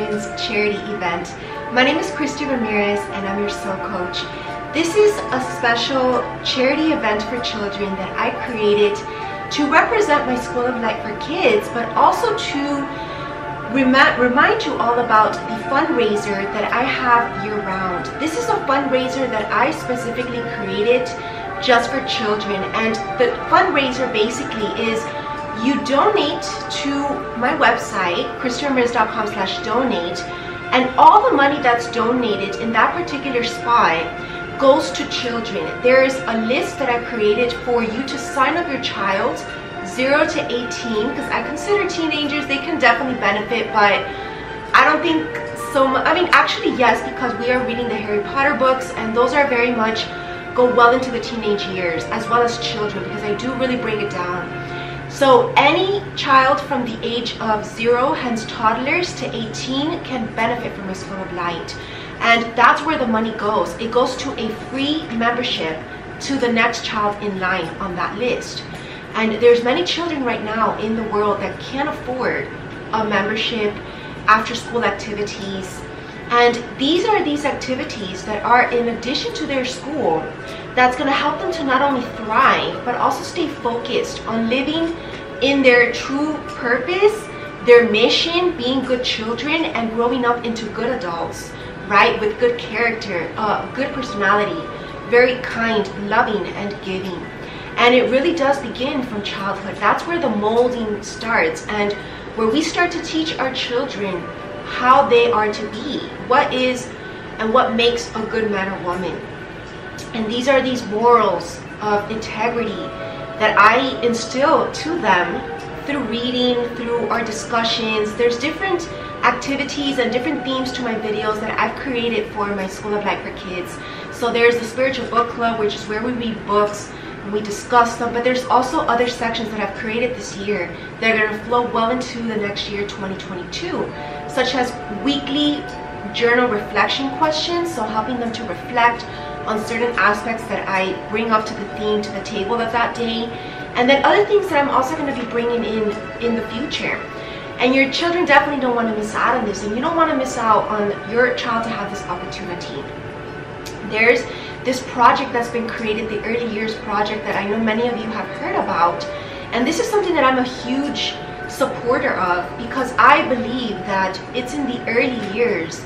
children's charity event. My name is Christy Ramirez and I'm your soul coach. This is a special charity event for children that I created to represent my School of Light for Kids, but also to remind you all about the fundraiser that I have year-round. This is a fundraiser that I specifically created just for children, and the fundraiser basically is you donate to my website, christyramirez.com/donate, and all the money that's donated in that particular spot goes to children. There's a list that I created for you to sign up your child 0 to 18, because I consider teenagers, they can definitely benefit, but I don't think so much. I mean, actually yes, because we are reading the Harry Potter books, and those are very much go well into the teenage years, as well as children, because I do really break it down. So any child from the age of 0, hence toddlers, to 18 can benefit from my School of Light. And that's where the money goes. It goes to a free membership to the next child in line on that list. And there's many children right now in the world that can't afford a membership, after school activities. And these are these activities that are in addition to their school that's going to help them to not only thrive, but also stay focused on living in their true purpose, their mission, being good children, and growing up into good adults, right? With good character, good personality, very kind, loving, and giving. And it really does begin from childhood. That's where the molding starts, and where we start to teach our children how they are to be, what is and what makes a good man or woman. And these are these morals of integrity that I instill to them through reading, through our discussions. There's different activities and different themes to my videos that I've created for my School of Light for Kids. So there's the Spiritual Book Club, which is where we read books and we discuss them, but there's also other sections that I've created this year that are going to flow well into the next year, 2022, such as weekly journal reflection questions, so helping them to reflect on certain aspects that I bring up to the theme, to the table of that day, and then other things that I'm also going to be bringing in the future. And your children definitely don't want to miss out on this, and you don't want to miss out on your child to have this opportunity. There's this project that's been created, the Early Years Project, that I know many of you have heard about, and this is something that I'm a huge supporter of, because I believe that it's in the early years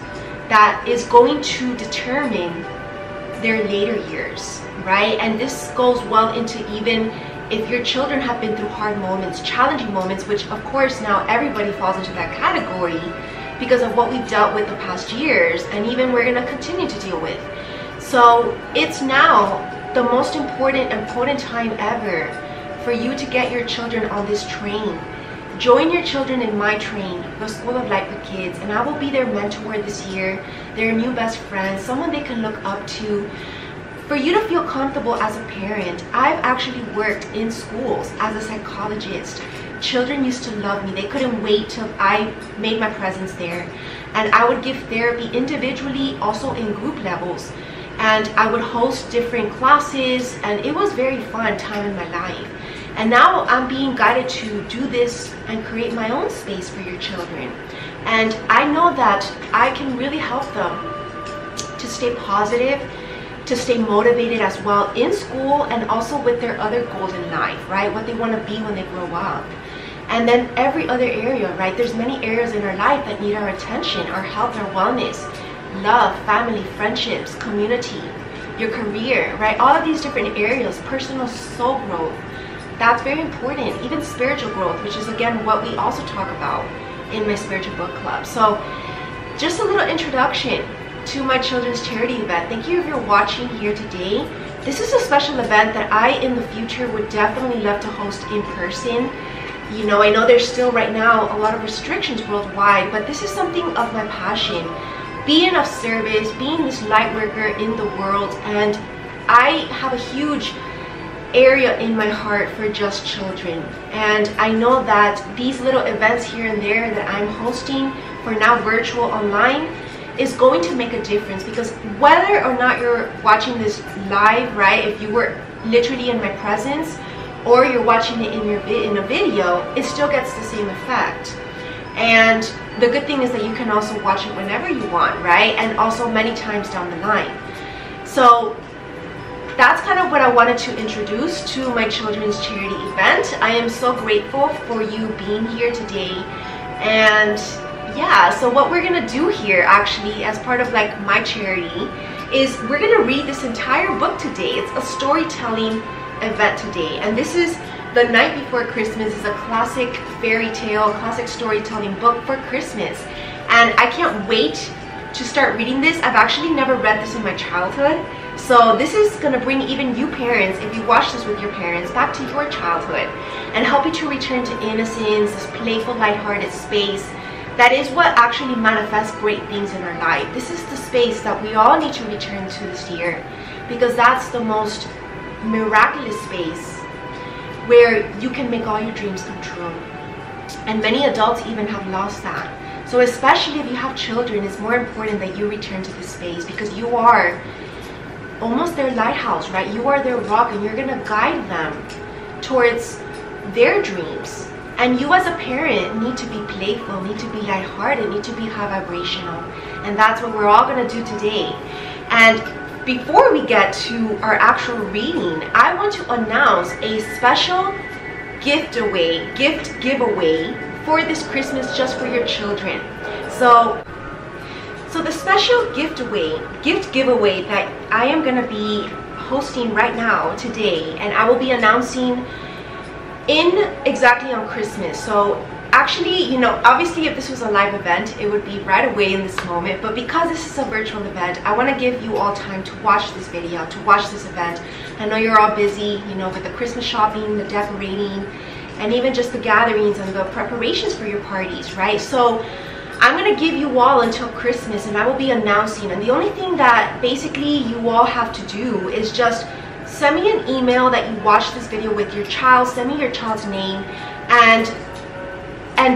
that is going to determine their later years, right? And this goes well into even if your children have been through hard moments, challenging moments, which of course now everybody falls into that category because of what we've dealt with the past years, and even we're going to continue to deal with. So it's now the most important and potent time ever for you to get your children on this train. Join your children in my train, the School of Light for Kids, and I will be their mentor this year, their new best friend, someone they can look up to. For you to feel comfortable as a parent, I've actually worked in schools as a psychologist. Children used to love me. They couldn't wait till I made my presence there. And I would give therapy individually, also in group levels. And I would host different classes, and it was very fun time in my life. And now I'm being guided to do this and create my own space for your children. And I know that I can really help them to stay positive, to stay motivated as well in school, and also with their other goals in life, right? What they want to be when they grow up. And then every other area, right? There's many areas in our life that need our attention, our health, our wellness, love, family, friendships, community, your career, right? All of these different areas, personal soul growth, that's very important. Even spiritual growth, which is again what we also talk about in my Spiritual Book Club. So just a little introduction to my children's charity event. Thank you if you're watching here today. This is a special event that I in the future would definitely love to host in person. You know, I know there's still right now a lot of restrictions worldwide, but this is something of my passion. Being of service, being this light worker in the world, and I have a huge area in my heart for just children. And I know that these little events here and there that I'm hosting, for now virtual, online, is going to make a difference, because whether or not you're watching this live, right, if you were literally in my presence, or you're watching it in a video, it still gets the same effect. And the good thing is that you can also watch it whenever you want, right? And also many times down the line. So that's kind of what I wanted to introduce to my children's charity event. I am so grateful for you being here today. And yeah, so what we're gonna do here actually as part of like my charity is we're gonna read this entire book today. It's a storytelling event today, and this is The Night Before Christmas. Is a classic fairy tale, classic storytelling book for Christmas, and I can't wait to start reading this. I've actually never read this in my childhood, so this is gonna bring even you parents, if you watch this with your parents, back to your childhood and help you to return to innocence, this playful, lighthearted space. That is what actually manifests great things in our life. This is the space that we all need to return to this year, because that's the most miraculous space where you can make all your dreams come true. And many adults even have lost that. So especially if you have children, it's more important that you return to this space, because you are almost their lighthouse, right? You are their rock, and you're gonna guide them towards their dreams. And you as a parent need to be playful, need to be lighthearted, need to be high vibrational. And that's what we're all gonna do today. And before we get to our actual reading, I want to announce a special gift giveaway for this Christmas, just for your children. So the special gift giveaway that I am gonna be hosting right now today, and I will be announcing exactly on Christmas. So actually, you know, obviously if this was a live event, it would be right away in this moment, but because this is a virtual event, I want to give you all time to watch this video, to watch this event. I know you're all busy, you know, with the Christmas shopping, the decorating, and even just the gatherings and the preparations for your parties, right? So I'm going to give you all until Christmas, and I will be announcing, and the only thing that basically you all have to do is just send me an email that you watched this video with your child. Send me your child's name, and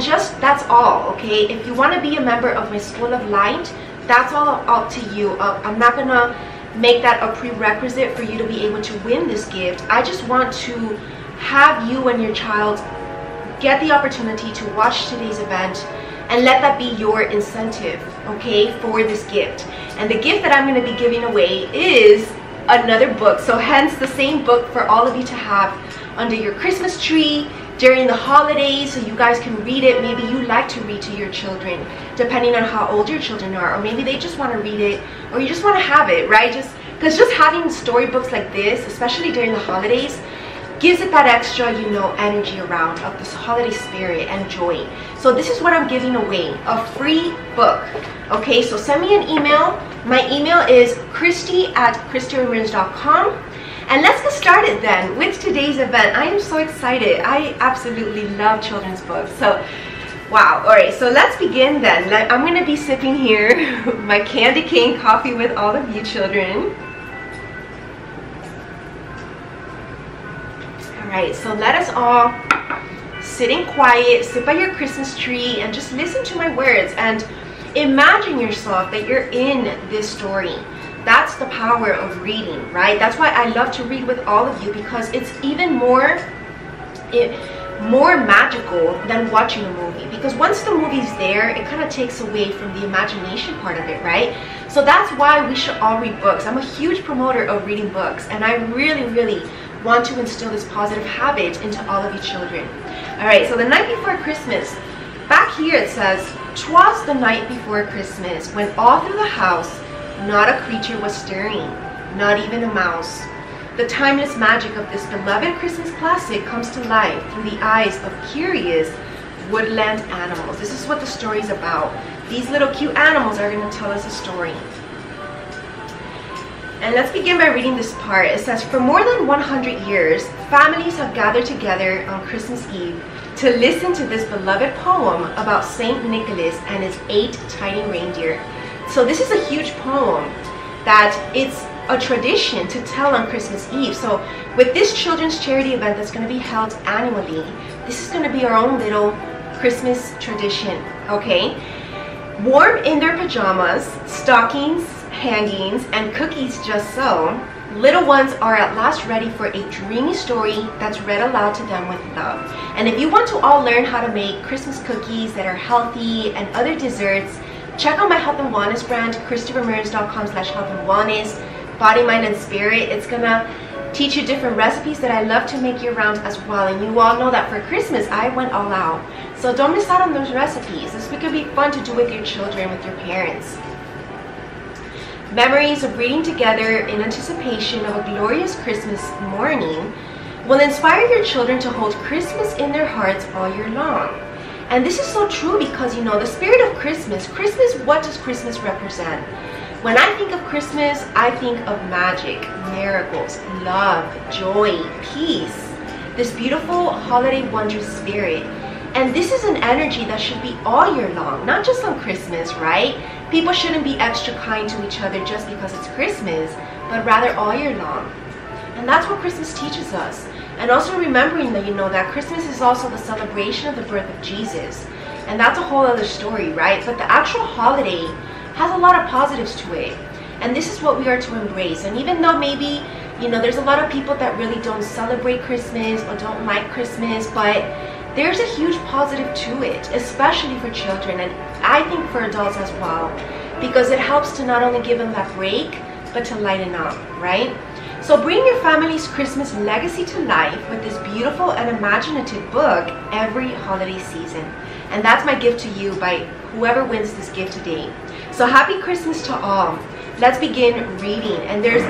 just that's all, okay? If you want to be a member of my School of Light, that's all up to you. I'm not gonna make that a prerequisite for you to be able to win this gift. I just want to have you and your child get the opportunity to watch today's event, and let that be your incentive, okay, for this gift. And the gift that I'm going to be giving away is another book, so hence the same book for all of you to have under your Christmas tree during the holidays, so you guys can read it. Maybe you like to read to your children, depending on how old your children are, or maybe they just want to read it, or you just want to have it, right? Because just having storybooks like this, especially during the holidays, gives it that extra, you know, energy around of this holiday spirit and joy. So this is what I'm giving away, a free book. Okay, so send me an email. My email is christy@christyramirez.com. And let's get started then with today's event. I am so excited. I absolutely love children's books. So, wow. All right, so let's begin then. I'm going to be sipping here my candy cane coffee with all of you children. Alright, so let us all sit in quiet, sit by your Christmas tree, and just listen to my words and imagine yourself that you're in this story. That's the power of reading, right? That's why I love to read with all of you, because it's even more magical than watching a movie. Because once the movie's there, it kind of takes away from the imagination part of it, right? So that's why we should all read books. I'm a huge promoter of reading books, and I really want to instill this positive habit into all of you children. Alright, so The Night Before Christmas. Back here it says, "'Twas the night before Christmas, when all through the house not a creature was stirring, not even a mouse. The timeless magic of this beloved Christmas classic comes to life through the eyes of curious woodland animals." This is what the story is about. These little cute animals are going to tell us a story. And let's begin by reading this part. It says, "For more than 100 years, families have gathered together on Christmas Eve to listen to this beloved poem about Saint Nicholas and his 8 tiny reindeer." So this is a huge poem that it's a tradition to tell on Christmas Eve. So with this children's charity event that's going to be held annually, this is going to be our own little Christmas tradition, okay? Warm in their pajamas, stockings, hangings, and cookies just so, Little ones are at last ready for a dreamy story that's read aloud to them with love. And if you want to all learn how to make Christmas cookies that are healthy and other desserts, check out my health and wellness brand, ChristieRamirez.com/health and wellness, body, mind, and spirit. It's gonna teach you different recipes that I love to make year round as well. And you all know that for Christmas, I went all out. So don't miss out on those recipes. This could be fun to do with your children, with your parents. Memories of reading together in anticipation of a glorious Christmas morning will inspire your children to hold Christmas in their hearts all year long. And this is so true because, you know, the spirit of Christmas, what does Christmas represent? When I think of Christmas, I think of magic, miracles, love, joy, peace, this beautiful holiday wondrous spirit. And this is an energy that should be all year long, not just on Christmas, right? People shouldn't be extra kind to each other just because it's Christmas, but rather all year long. And that's what Christmas teaches us. And also remembering that, you know, that Christmas is also the celebration of the birth of Jesus. And that's a whole other story, right? But the actual holiday has a lot of positives to it. And this is what we are to embrace. And even though maybe, you know, there's a lot of people that really don't celebrate Christmas or don't like Christmas, but there's a huge positive to it, especially for children, and I think for adults as well, because it helps to not only give them that break, but to lighten up, right? So bring your family's Christmas legacy to life with this beautiful and imaginative book every holiday season. And that's my gift to you by whoever wins this gift today. So happy Christmas to all. Let's begin reading. And there's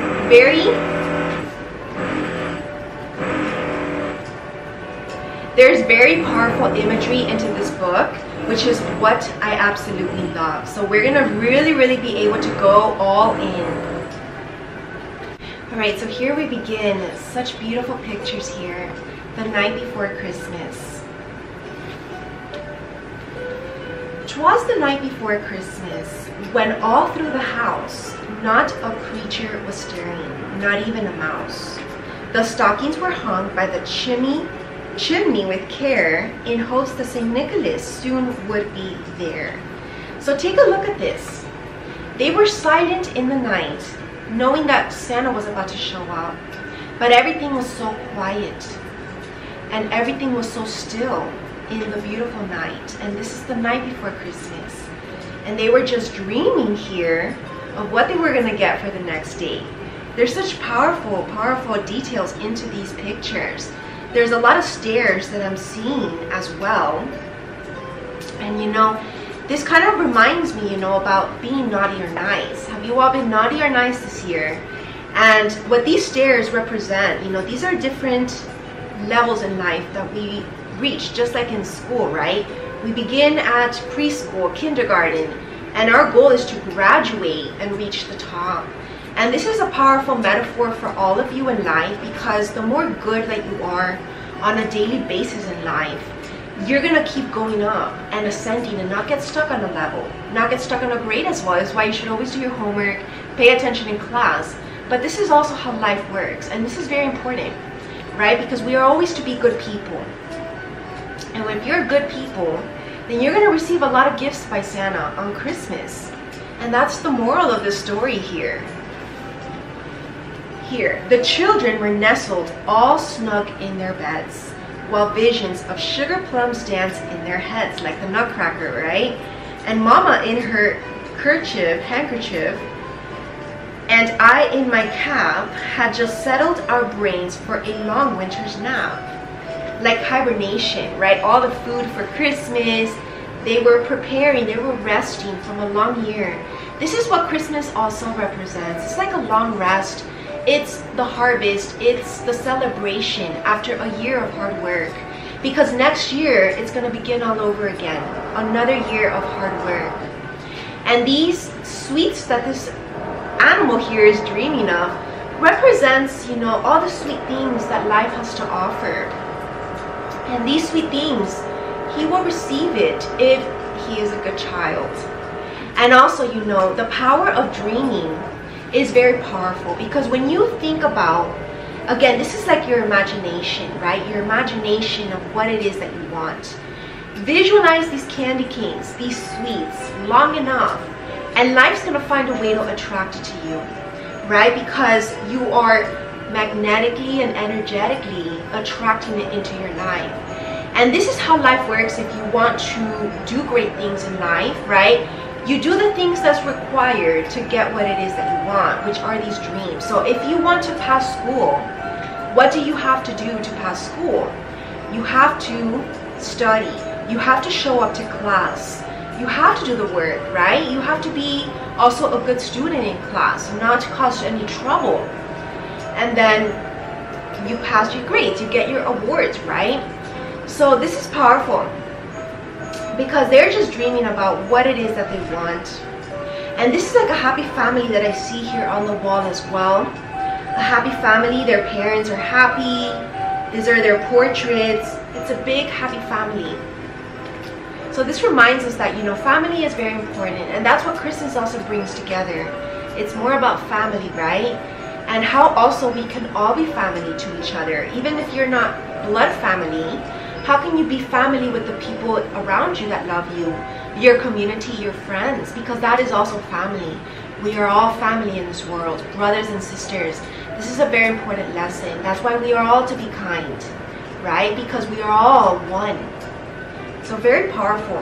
very powerful imagery into this book, which is what I absolutely love. So we're gonna really be able to go all in. All right, so here we begin. Such beautiful pictures here. The night before Christmas. 'Twas the night before Christmas, when all through the house not a creature was stirring, not even a mouse. The stockings were hung by the chimney with care, in hopes that St. Nicholas soon would be there. So take a look at this. They were silent in the night, knowing that Santa was about to show up. But everything was so quiet, and everything was so still in the beautiful night. And this is the night before Christmas. And they were just dreaming here of what they were going to get for the next day. There's such powerful details into these pictures. There's a lot of stairs that I'm seeing as well. And you know, this kind of reminds me, you know, about being naughty or nice. Have you all been naughty or nice this year? And what these stairs represent, you know, these are different levels in life that we reach, just like in school, right? We begin at preschool, kindergarten, and our goal is to graduate and reach the top. And this is a powerful metaphor for all of you in life, because the more good that you are on a daily basis in life, you're gonna keep going up and ascending and not get stuck on a level, not get stuck on a grade as well. That's why you should always do your homework, pay attention in class. But this is also how life works, and this is very important, right? Because we are always to be good people. And if you're good people, then you're gonna receive a lot of gifts by Santa on Christmas. And that's the moral of the story here. Here, the children were nestled all snug in their beds, while visions of sugar plums danced in their heads, like the Nutcracker, right? And Mama in her handkerchief, and I in my cap had just settled our brains for a long winter's nap. Like hibernation, right? All the food for Christmas, they were preparing, they were resting from a long year. This is what Christmas also represents. It's like a long rest. It's the harvest, it's the celebration after a year of hard work. Because next year, it's gonna begin all over again. Another year of hard work. And these sweets that this animal here is dreaming of represents, you know, all the sweet things that life has to offer. And these sweet things, he will receive it if he is a good child. And also, you know, the power of dreaming is very powerful, because when you think about, again, this is like your imagination, right? Your imagination of what it is that you want. Visualize these candy canes, these sweets, long enough, and life's gonna find a way to attract it to you. right? Because you are magnetically and energetically attracting it into your life. And this is how life works. If you want to do great things in life, right, you do the things that's required to get what it is that you want, which are these dreams. So if you want to pass school, what do you have to do to pass school? You have to study. You have to show up to class. You have to do the work, right? You have to be also a good student in class, not to cause any trouble. And then you pass your grades, you get your awards, right? So this is powerful because they're just dreaming about what it is that they want. And this is like a happy family that I see here on the wall as well. A happy family, their parents are happy. These are their portraits. It's a big happy family. So this reminds us that, you know, family is very important, and that's what Christmas also brings together. It's more about family, right? And how also we can all be family to each other. Even if you're not blood family, how can you be family with the people around you that love you, your community, your friends? Because that is also family. We are all family in this world, brothers and sisters. This is a very important lesson. That's why we are all to be kind, right? Because we are all one. So very powerful.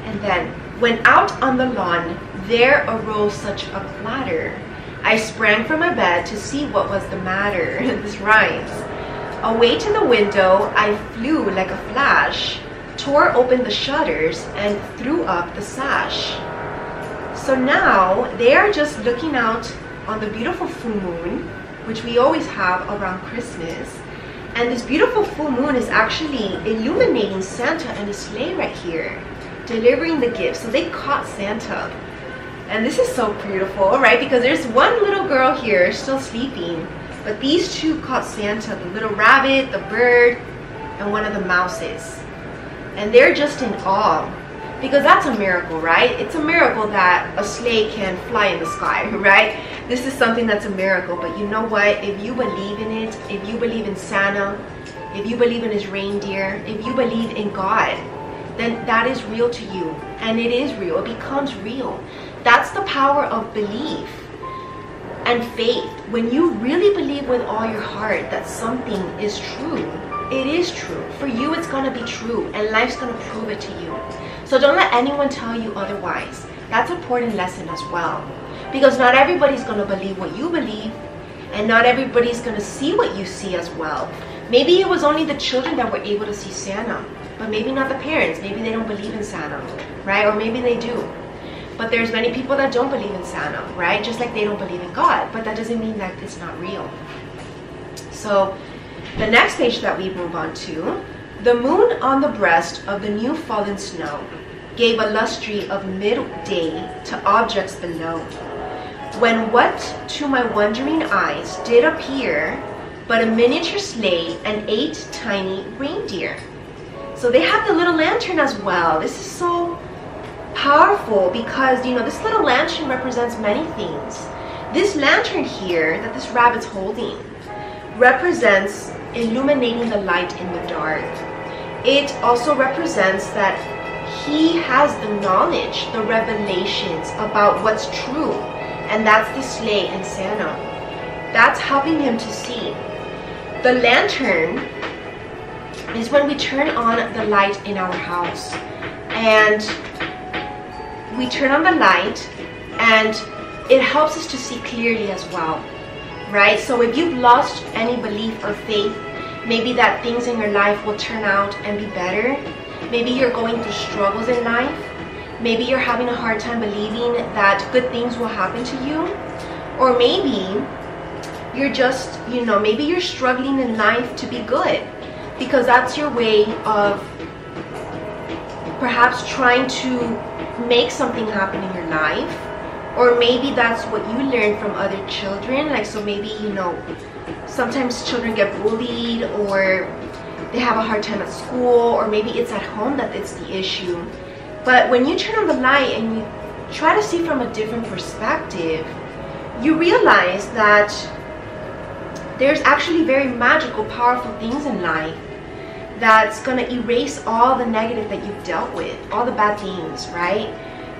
And then, when out on the lawn, there arose such a clatter. I sprang from my bed to see what was the matter. This rhymes. Away to the window, I flew like a flash, tore open the shutters, and threw up the sash. So now, they are just looking out on the beautiful full moon, which we always have around Christmas. And this beautiful full moon is actually illuminating Santa and his sleigh right here, delivering the gifts. So they caught Santa. And this is so beautiful, right? Because there's one little girl here still sleeping, but these two caught Santa, the little rabbit, the bird, and one of the mouses. And they're just in awe, because that's a miracle, right? It's a miracle that a sleigh can fly in the sky, right? This is something that's a miracle. But you know what? If you believe in it, if you believe in Santa, if you believe in his reindeer, if you believe in God, then that is real to you. And it is real. It becomes real. That's the power of belief and faith. When you really believe with all your heart that something is true, it is true. For you, it's going to be true, and life's going to prove it to you. So don't let anyone tell you otherwise. That's an important lesson as well. Because not everybody's going to believe what you believe, and not everybody's going to see what you see as well. Maybe it was only the children that were able to see Santa, but maybe not the parents. Maybe they don't believe in Santa, right? Or maybe they do. But there's many people that don't believe in Santa, right? Just like they don't believe in God, but that doesn't mean that it's not real. So the next page that we move on to, the moon on the breast of the new fallen snow gave a lustre of midday to objects below. When what to my wondering eyes did appear but a miniature sleigh and 8 tiny reindeer. So they have the little lantern as well. This is so powerful because, you know, this little lantern represents many things. This lantern here that this rabbit's holding represents illuminating the light in the dark. It also represents that he has the knowledge, the revelations about what's true, and that's the sleigh and Santa. That's helping him to see. The lantern is when we turn on the light in our house, and we turn on the light and it helps us to see clearly as well, right? So if you've lost any belief or faith, maybe that things in your life will turn out and be better. Maybe you're going through struggles in life. Maybe you're having a hard time believing that good things will happen to you. Or maybe you're just, you know, maybe you're struggling in life to be good, because that's your way of perhaps trying to make something happen in your life. Or maybe that's what you learned from other children. Like, so maybe, you know, sometimes children get bullied, or they have a hard time at school, or maybe it's at home that it's the issue. But when you turn on the light and you try to see from a different perspective, you realize that there's actually very magical, powerful things in life that's going to erase all the negative that you've dealt with, all the bad things, right?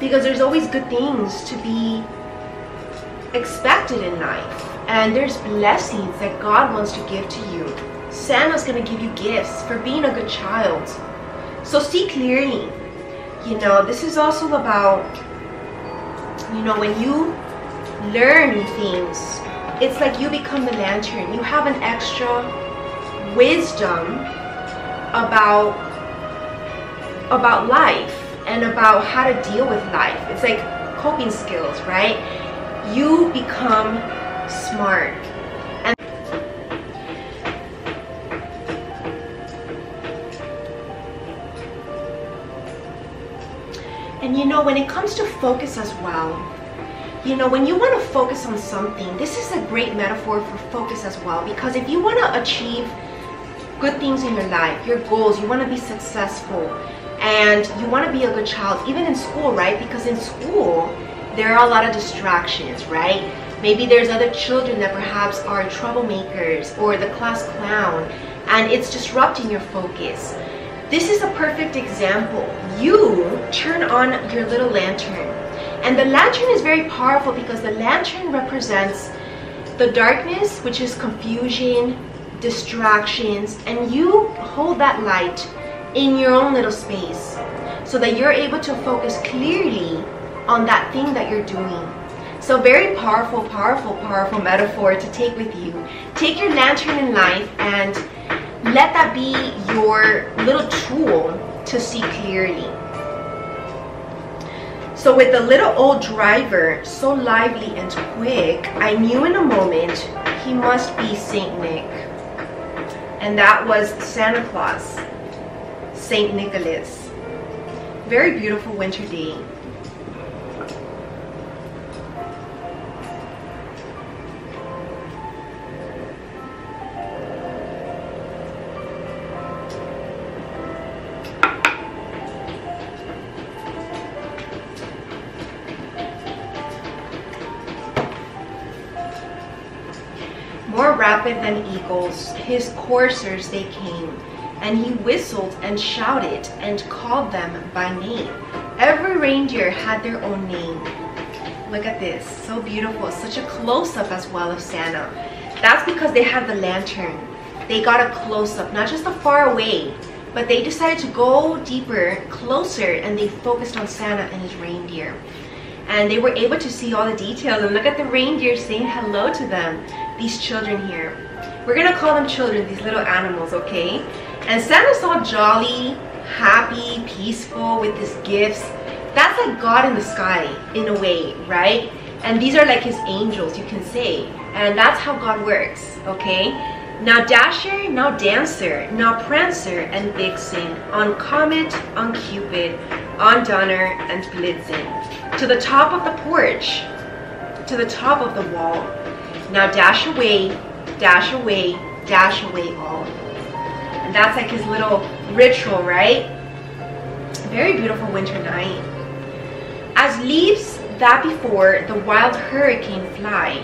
because there's always good things to be expected in life, and there's blessings that God wants to give to you. Santa's gonna give you gifts for being a good child. So see clearly. You know, this is also about, you know, when you learn things, it's like you become the lantern. You have an extra wisdom about life and about how to deal with life. It's like coping skills, right? You become smart. And you know, when it comes to focus as well, you know, when you want to focus on something, this is a great metaphor for focus as well, because if you want to achieve good things in your life, your goals, you want to be successful, and you want to be a good child, even in school, right? Because in school, there are a lot of distractions, right? Maybe there's other children that perhaps are troublemakers or the class clown, and it's disrupting your focus. This is a perfect example. You turn on your little lantern, and the lantern is very powerful because the lantern represents the darkness, which is confusion, distractions, and you hold that light in your own little space so that you're able to focus clearly on that thing that you're doing. So very powerful, powerful, powerful metaphor to take with you. Take your lantern in life and let that be your little tool to see clearly. So with the little old driver, so lively and quick, I knew in a moment he must be Saint Nick. And that was Santa Claus, Saint Nicholas. Very beautiful winter day. More rapid than eagles, his coursers they came, and he whistled and shouted and called them by name. Every reindeer had their own name. Look at this, so beautiful. Such a close-up as well of Santa. That's because they had the lantern. They got a close-up, not just a far away, but they decided to go deeper, closer, and they focused on Santa and his reindeer. And they were able to see all the details, and look at the reindeer saying hello to them, these children here. We're gonna call them children, these little animals, okay? And Santa's all jolly, happy, peaceful with his gifts. That's like God in the sky, in a way, right? And these are like his angels, you can say. And that's how God works, okay? Now Dasher, now Dancer, now Prancer and Vixen, on Comet, on Cupid, on Donner and Blitzen, to the top of the porch, to the top of the wall. Now dash away, dash away, dash away all. And that's like his little ritual, right? Very beautiful winter night. As leaves that before the wild hurricane fly,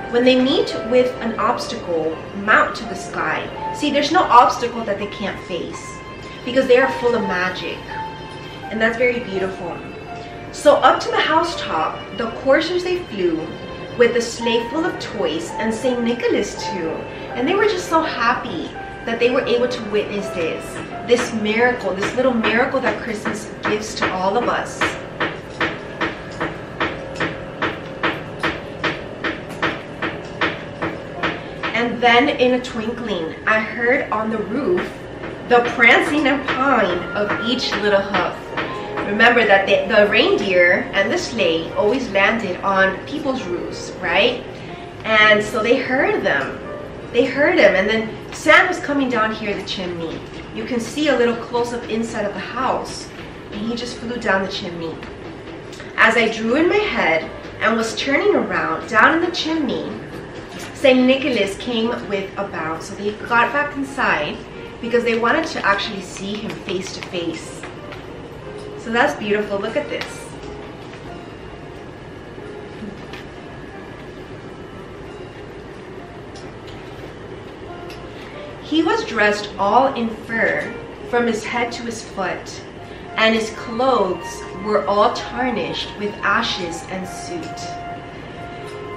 when they meet with an obstacle, mount to the sky. See, there's no obstacle that they can't face because they are full of magic. And that's very beautiful. So up to the housetop, the coursers they flew with the sleigh full of toys and St. Nicholas too. And they were just so happy that they were able to witness this miracle, this little miracle that Christmas gives to all of us. And then in a twinkling, I heard on the roof the prancing and pawing of each little hoof. Remember that the reindeer and the sleigh always landed on people's roofs, right? And so they heard them. They heard him, and then Santa was coming down here the chimney. You can see a little close-up inside of the house, and he just flew down the chimney. As I drew in my head and was turning around down in the chimney, St. Nicholas came with a bound. So they got back inside because they wanted to actually see him face to face. So that's beautiful. Look at this. He was dressed all in fur from his head to his foot, and his clothes were all tarnished with ashes and soot.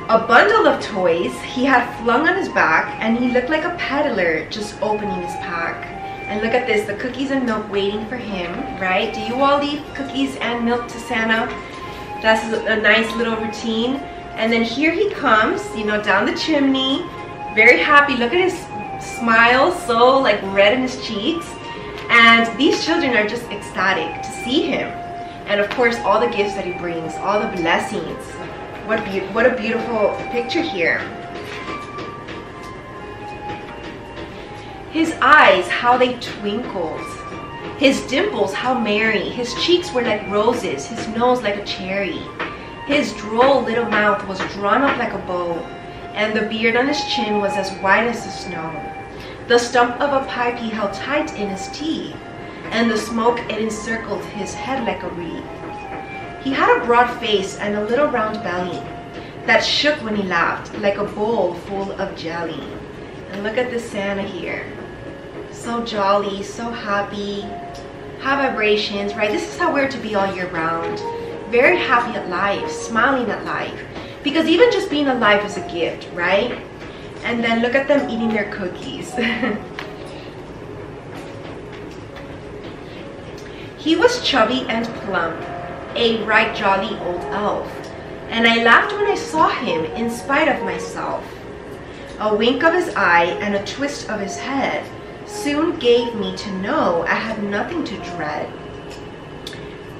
A bundle of toys he had flung on his back, and he looked like a peddler just opening his pack. And look at this, the cookies and milk waiting for him, right? Do you all leave cookies and milk to Santa? That's a nice little routine. And then here he comes, you know, down the chimney, very happy. Look at his smile, so like red in his cheeks. And these children are just ecstatic to see him. And of course, all the gifts that he brings, all the blessings. What a beautiful picture here. His eyes, how they twinkled. His dimples, how merry. His cheeks were like roses, his nose like a cherry. His droll little mouth was drawn up like a bow, and the beard on his chin was as white as the snow. The stump of a pipe he held tight in his teeth, and the smoke it encircled his head like a wreath. He had a broad face and a little round belly that shook when he laughed, like a bowl full of jelly. And look at this Santa here. So jolly, so happy, high vibrations, right? This is how we're to be all year round. Very happy at life, smiling at life. Because even just being alive is a gift, right? And then look at them eating their cookies. He was chubby and plump, a right jolly old elf, and I laughed when I saw him in spite of myself. A wink of his eye and a twist of his head soon gave me to know I had nothing to dread.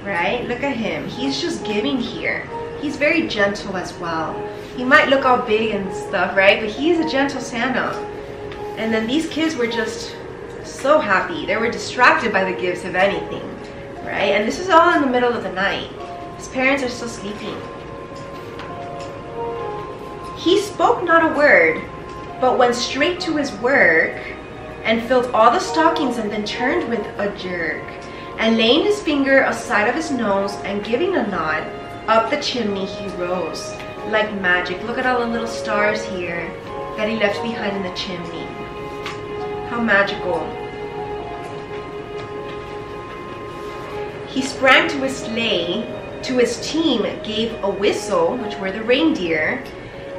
Right? Look at him. He's just giving here. He's very gentle as well. He might look all big and stuff, right? But he's a gentle Santa. And then these kids were just so happy. They were distracted by the gifts, if anything. Right? And this is all in the middle of the night. His parents are still sleeping. He spoke not a word, but went straight to his work and filled all the stockings and then turned with a jerk. And laying his finger aside of his nose and giving a nod, up the chimney he rose. Like magic. Look at all the little stars here that he left behind in the chimney. How magical. He sprang to his sleigh, to his team gave a whistle, which were the reindeer,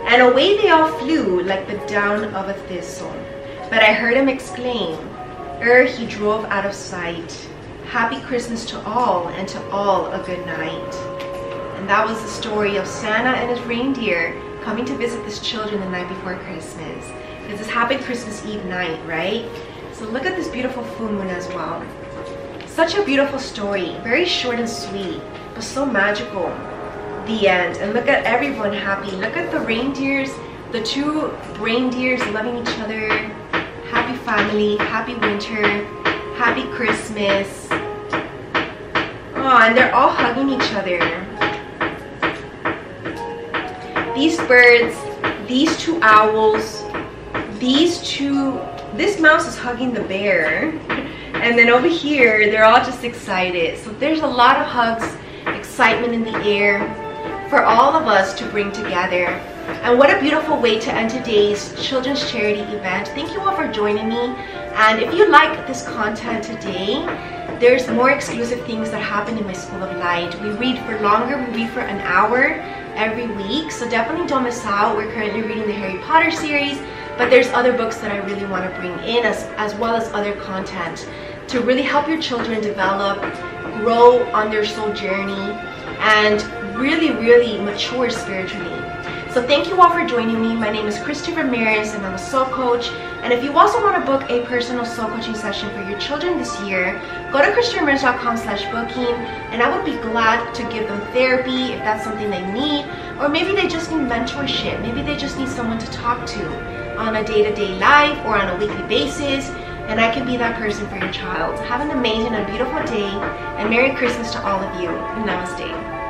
and away they all flew like the down of a thistle. But I heard him exclaim, ere he drove out of sight, Happy Christmas to all, and to all a good night. And that was the story of Santa and his reindeer coming to visit his children the night before Christmas. Because it's Happy Christmas Eve night, right? So look at this beautiful full moon as well. Such a beautiful story, very short and sweet, but so magical. The end. And look at everyone happy. Look at the reindeers, the two reindeers loving each other. Happy family, happy winter, happy Christmas. Oh, and they're all hugging each other. These birds, these two owls, this mouse is hugging the bear. And then over here, they're all just excited. So there's a lot of hugs, excitement in the air for all of us to bring together. And what a beautiful way to end today's children's charity event. Thank you all for joining me. And if you like this content today, there's more exclusive things that happen in my School of Light. We read for longer, we read for an hour every week. So definitely don't miss out. We're currently reading the Harry Potter series, but there's other books that I really want to bring in as well as other content to really help your children develop, grow on their soul journey, and really mature spiritually. So thank you all for joining me. My name is Christy Ramirez and I'm a soul coach. And if you also want to book a personal soul coaching session for your children this year, go to christyramirez.com/booking, and I would be glad to give them therapy if that's something they need, or maybe they just need mentorship. Maybe they just need someone to talk to on a day-to-day life or on a weekly basis, and I can be that person for your child. Have an amazing and beautiful day, and Merry Christmas to all of you. Namaste.